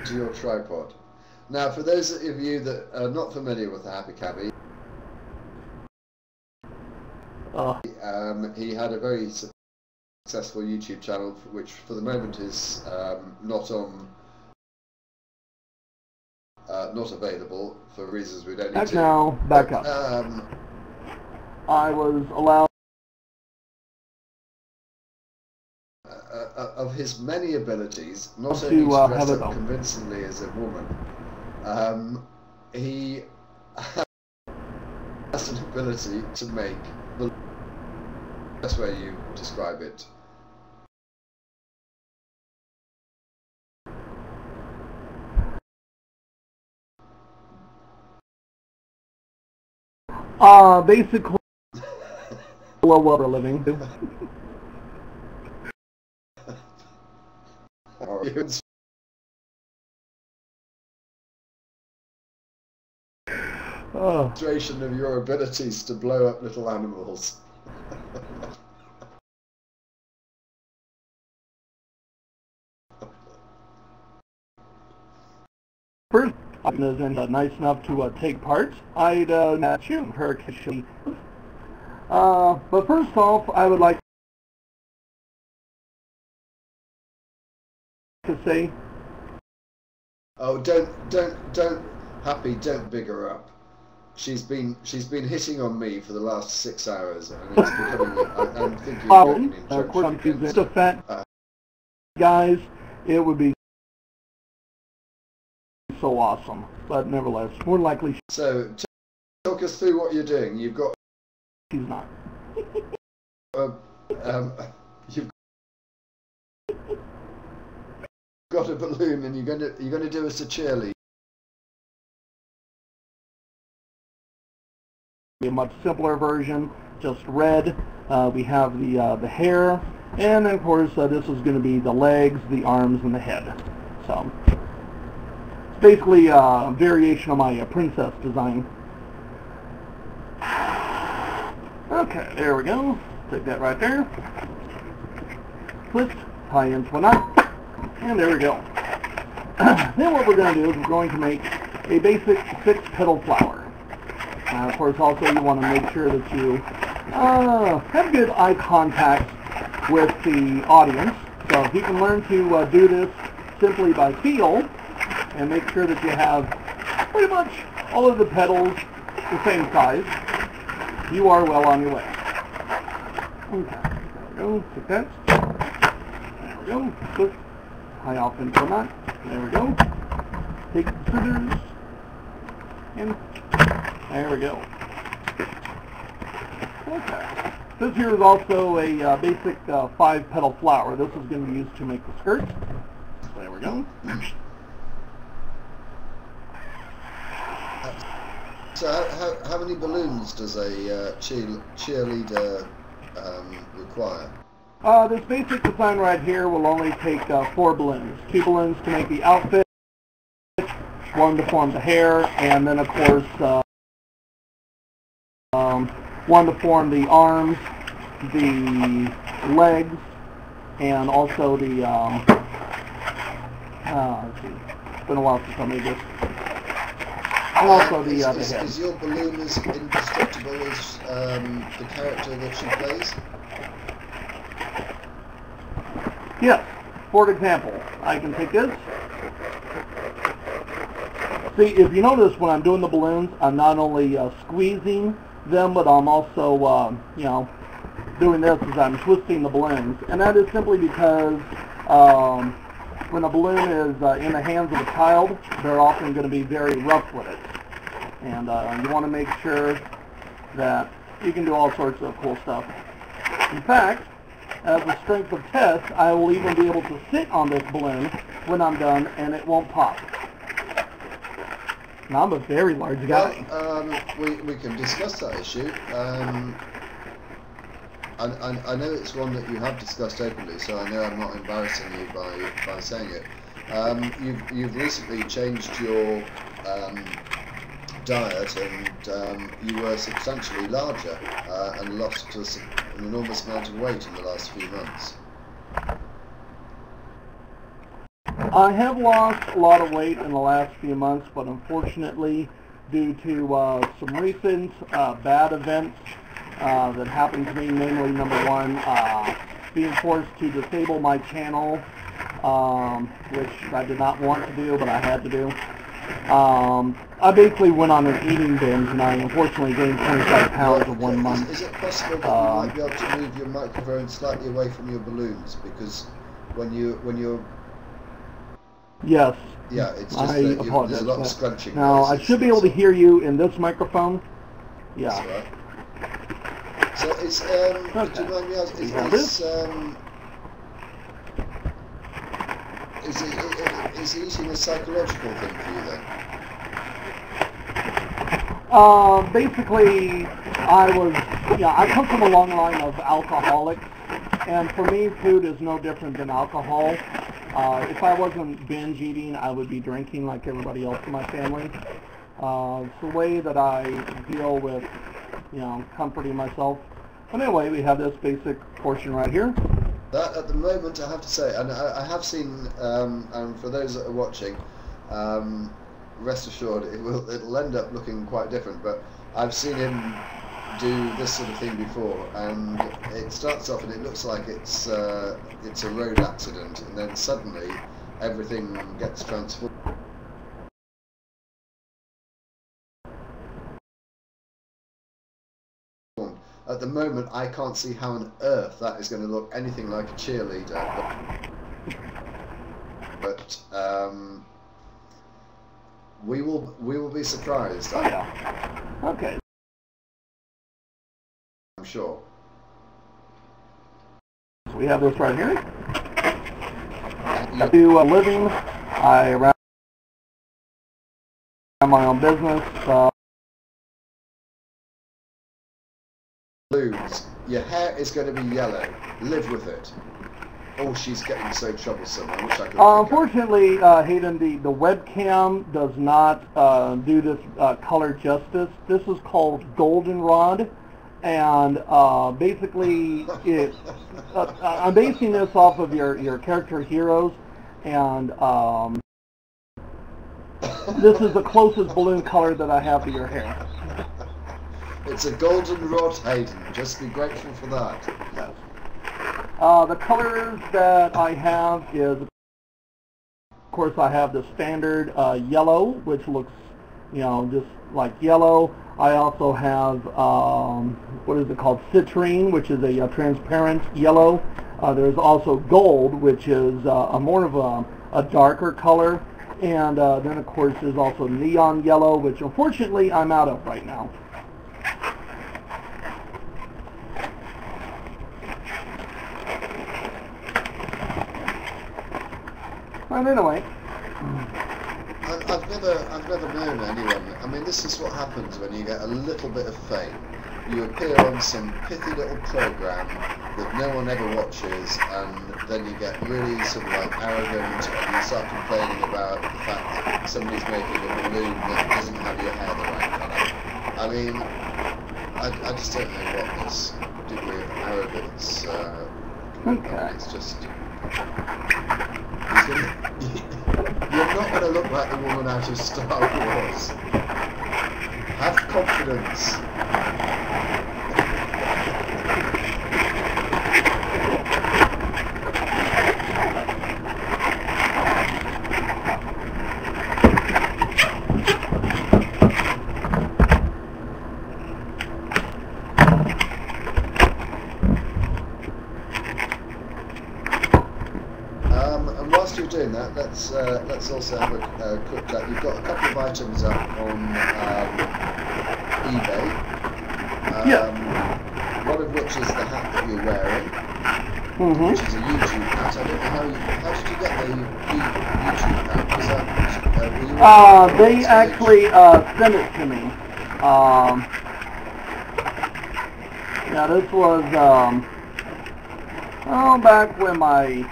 to your tripod. Now, for those of you that are not familiar with the Happy Cabby, he had a very successful YouTube channel, which for the moment is not available for reasons we don't need to. Now, back up. I was allowed of his many abilities, not only to dress up convincingly as a woman, he has an ability to make the best way you describe it. Basically, blow up for a living. Demonstration of your abilities to blow up little animals. First, isn't nice enough to take part. I'd shoot her occasionally. But first off, I would like to say, oh, don't, Happy, don't big her up. She's been hitting on me for the last 6 hours, and it's becoming. I'm thinking. Of course, I'm just a fat guys. It would be so awesome, but nevertheless, more likely. So, talk us through what you're doing. You've got. She's not. You've got a balloon, and you're gonna do us a cheerlead. A much simpler version, just red. We have the hair, and of course this is going to be the legs, the arms, and the head. So it's basically a variation of my princess design. Okay, there we go. Take that right there. Twist, tie into a knot, and there we go. Then what we're going to do is we're going to make a basic 6-petal flower. Of course, also you want to make sure that you have good eye contact with the audience. So if you can learn to do this simply by feel, and make sure that you have pretty much all of the petals the same size, you are well on your way. Okay, there we go. Take that. There we go. Twist. Tie off into a knot. There we go. Take the scissors and there we go. Okay. This here is also a basic 5-petal flower. This is going to be used to make the skirt. There we go. So how many balloons does a cheerleader require? This basic design right here will only take 4 balloons. 2 balloons to make the outfit, 1 to form the hair, and then of course 1 to form the arms, the legs, and also the, let's see, it's been a while since I made this, and also the head. Is your balloon as indestructible as the character that she plays? Yes. For example, I can take this. See, if you notice when I'm doing the balloons, I'm not only squeezing them, but I'm also, you know, doing this as I'm twisting the balloons. And that is simply because when a balloon is in the hands of a child, they're often going to be very rough with it. And you want to make sure that you can do all sorts of cool stuff. In fact, as a strength of test, I will even be able to sit on this balloon when I'm done, and it won't pop. Now, I'm a very large guy. Well, we can discuss that issue. I know it's one that you have discussed openly, so I know I'm not embarrassing you by saying it. You've recently changed your diet, and you were substantially larger and lost an enormous amount of weight in the last few months. I have lost a lot of weight in the last few months, but unfortunately, due to some recent bad events that happened to me, namely number one, being forced to disable my channel, which I did not want to do, but I had to do. I basically went on an eating binge, and I unfortunately gained 25 pounds in 1 month. Is it possible that you might be able to move your microphone slightly away from your balloons? Because when you're Yes. Yeah, it's just that there's a lot of scrunching. Now, I should be able to hear you in this microphone. Yeah. That's right. So it's, okay. do you mind me asking, is eating a psychological thing for you then? Basically, I come from a long line of alcoholics, and for me, food is no different than alcohol. If I wasn't binge eating, I would be drinking like everybody else in my family. It's the way that I deal with, comforting myself. But anyway, we have this basic portion right here. That, at the moment, I have to say, and I have seen, and for those that are watching, rest assured it'll end up looking quite different, but I've seen him do this sort of thing before, and it starts off and it looks like it's a road accident, and then suddenly everything gets transformed. At the moment, I can't see how on earth that is going to look anything like a cheerleader, but we will be surprised. Oh, yeah. Okay. I'm sure. So we have this right here. I do a living. I run my own business. Balloons. Your hair is going to be yellow. Live with it. Oh, she's getting so troublesome. I wish I could. Unfortunately, Hayden, the webcam does not do this color justice. This is called goldenrod, and basically, I'm basing this off of your character heroes, and this is the closest balloon color that I have to your hair. It's a goldenrod, Hayden. Just be grateful for that. Yes. The colors that I have is, of course, I have the standard yellow, which looks, just like yellow. I also have, what is it called, citrine, which is a transparent yellow. There's also gold, which is a more of a darker color. And then, of course, there's also neon yellow, which unfortunately I'm out of right now. And anyway, I've never known anyone. I mean, this is what happens when you get a little bit of fame. You appear on some pithy little program that no one ever watches, and then you get really sort of like arrogant, and you start complaining about the fact that somebody's making a balloon that doesn't have your hair the right colour. I mean, I just don't know what this degree of arrogance. okay. It's just. You're not going to look like the woman out of Star Wars. Have confidence. And whilst you're doing that, let's also have a quick chat. You've got a couple of items up on eBay. One of which is the hat that you're wearing, which is a YouTube hat. I don't know how did you get the YouTube hat? Was that they actually sent it to me. Yeah, this was back when my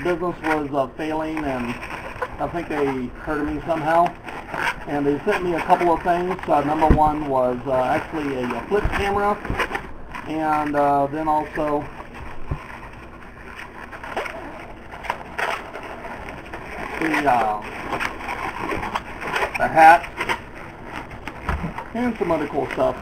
business was failing, and I think they heard of me somehow, and they sent me a couple of things. Number one was actually a flip camera, and then also the hat, and some other cool stuff.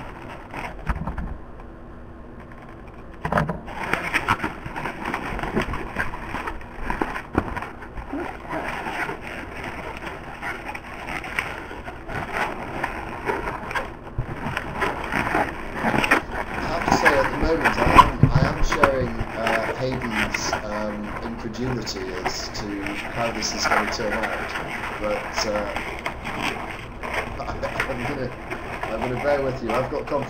Hayden's incredulity as to how this is going to turn out, but I'm going to bear with you. I've got confidence.